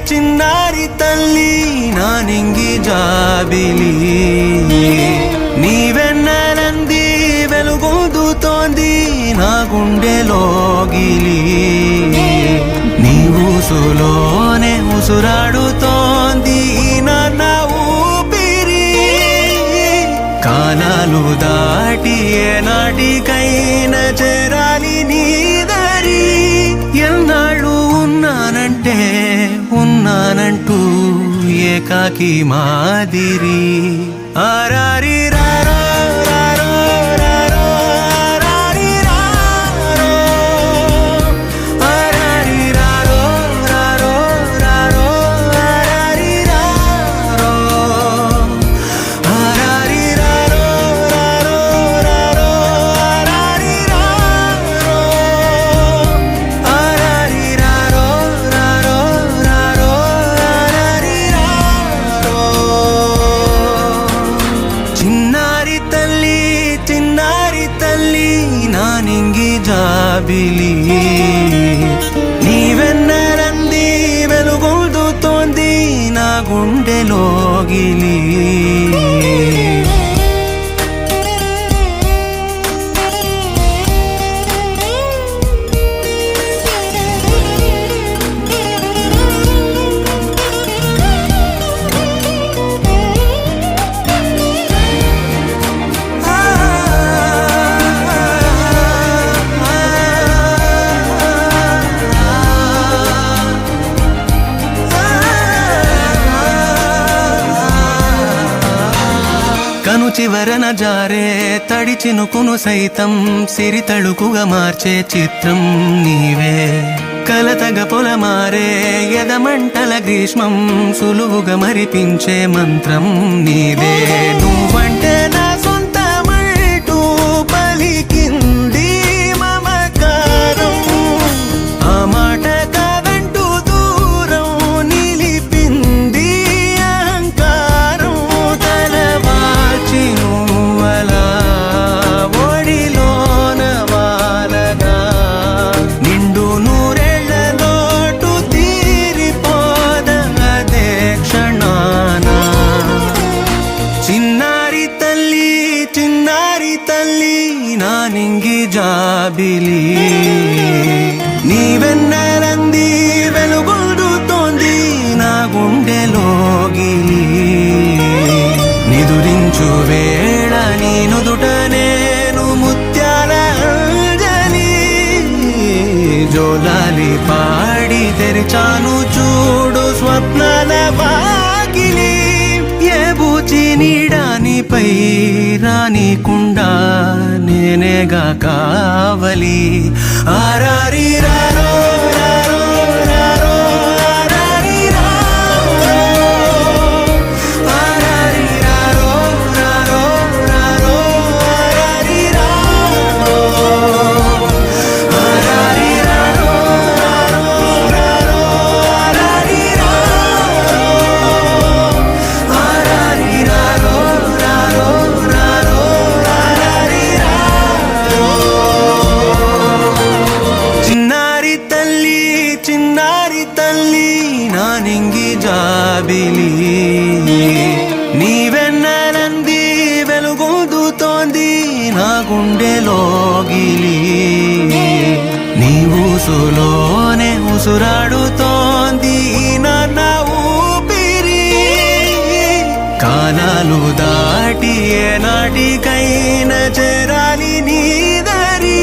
చిన్నారి తల్లి నా నింగి జాబిలి నీవెన్నెలంది వెలుగొందుతోంది నా గుండెలోగిలి నీ ఊసులోనే ఉసురాడుతోంది నా ఊపిరి కాలాలు దాటి ఏనాటికైనా చేరాలి నీ దరి ఎన్నాళ్ళు ఉన్నానంటూ ఏకాకి మాదిరి ఆరారి రారో రారో రారో ఆరారి రారో ఆరారి రారో రారో రారో ఆరారి రారో ఆరారి రారో రారో రారో ఆరారి రారో ఆరారి రారో రారో రారో ఆరారి రారో చిన్నారి తల్లి నా నింగి జాబిలి నీవెన్నెలంది వెలుగొందుతోంది నా గుండెలోగిలి కను చివరన జారే తడి చినుకును సైతం సిరి తళుకుగా మార్చే చిత్రం నీవే కలతగ పొలమారే ఎదమంటల గ్రీష్మం సులువుగా మరిపించే మంత్రం నీదే నువ్వంటే నా సొంతమంటూ పలికింది మమకారం ఆ మాట కాదంటూ దూరం నిలిపింది అహంకారం తలవాల్చి నువ్వలా ఒడిలోన వాలగా నిండు నూరేళ్ల లోటు తీరిపోద అదే క్షణాన చిన్నారి తల్లి నా నింగి జాబిలి నీవెన్నెలంది వెలుగొందుతోంది నా గుండెలోగిలి నిదురించు వేళ నీ నుదుట నేను ముత్యాల అంజలి జోలాలి పాడి తెరిచాను చూడు స్వప్నాల వాకిలి ఏ బూచి నీడానిపై రానికుండా నేనేగా కావలి ఆరారి రారో రారో రారో ఆరారి రారో ఆరారి రారో రారో రారో ఆరారి రారో ఆరారి రారో రారో రారో ఆరారి రారో ఆరారి రారో రారో రారో ఆరారి రారో చిన్నారి తల్లి నా నింగి జాబిలి నీవెన్నెలంది వెలుగొందుతోంది నా గుండెలోగిలి నీ ఊసులోనే ఉసురాడుతోంది నా ఊపిరి కాలాలు దాటి ఏనాటికైనా చేరాలి నీ దరి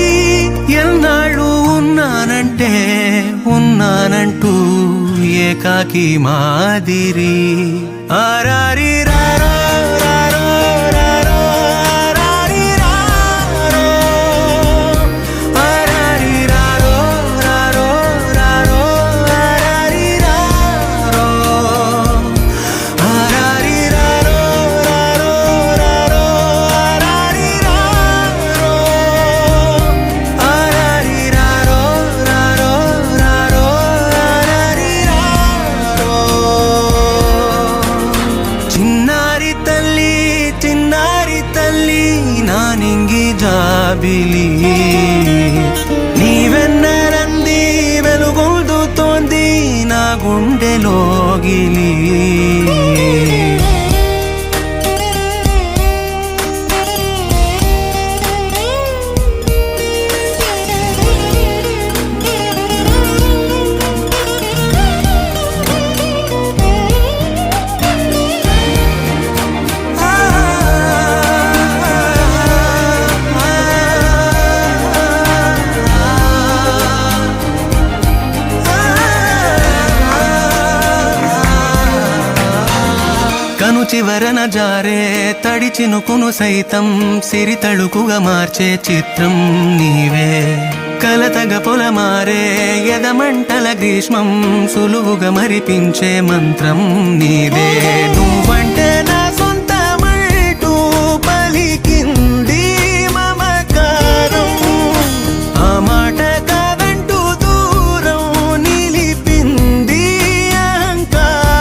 ఎన్నాళ్ళు ఉన్నానంటూ ఏకాకి మాదిరి ఆరారి రారో రారో రారో ఆరారి రారో ఆరారి రారో రారో రారో ఆరారి రారో ఆరారి రారో రారో రారో ఆరారి రారో ఆరారి రారో రారో రారో ఆరారి రారో చిన్నారి తల్లి నా నింగి జాబిలి నీవెన్నెలంది వెలుగొందుతోంది గుండెలోగిలి. కను చివరన జారే తడి చినుకును సైతం సిరి తళుకుగా మార్చే చిత్రం నీవే. కలతగ పొలమారే ఎదమంటల గ్రీష్మం సులువుగా మరిపించే మంత్రం నీదే. నువ్వంటే